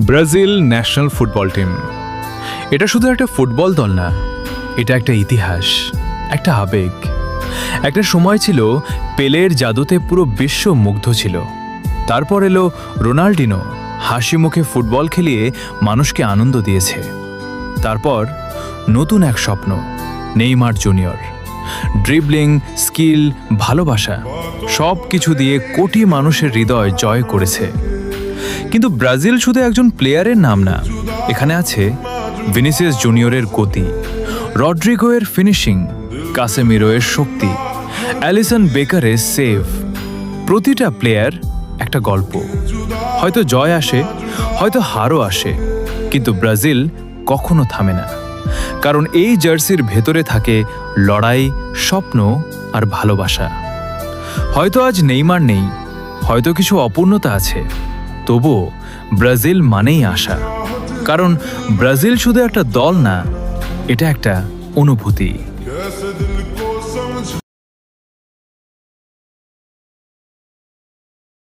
Brazil national football team এটা শুধু একটা ফুটবল দল না, এটা একটা ইতিহাস, একটা আবেগ। একটা সময় ছিল পেলের জাদুতে পুরো বিশ্ব মুগ্ধ ছিল। তারপর এলো রোনাল্ডিনো, হাসি মুখে ফুটবল খেলিয়ে মানুষকে আনন্দ দিয়েছে। তারপর নতুন এক স্বপ্ন, নেইমার জুনিয়র। ড্রিবলিং, স্কিল, ভালোবাসা সব কিছু দিয়ে কোটি মানুষের হৃদয় জয় করেছে। কিন্তু ব্রাজিল শুধু একজন প্লেয়ারের নাম না, এখানে আছে ভিনিসিয়াস জুনিয়রের গতি, রড্রিগোয়ের ফিনিশিং, কাসেমিরোয়ের শক্তি, অ্যালিসন বেকারের সেভ। প্রতিটা প্লেয়ার একটা গল্প। হয়তো জয় আসে, হয়তো হারও আসে, কিন্তু ব্রাজিল কখনো থামে না। কারণ এই জার্সির ভেতরে থাকে লড়াই, স্বপ্ন আর ভালোবাসা। হয়তো আজ নেইমার নেই, হয়তো কিছু অপূর্ণতা আছে, তবুও ব্রাজিল মানেই আশা। কারণ ব্রাজিল শুধু একটা দল না, এটা একটা অনুভূতি।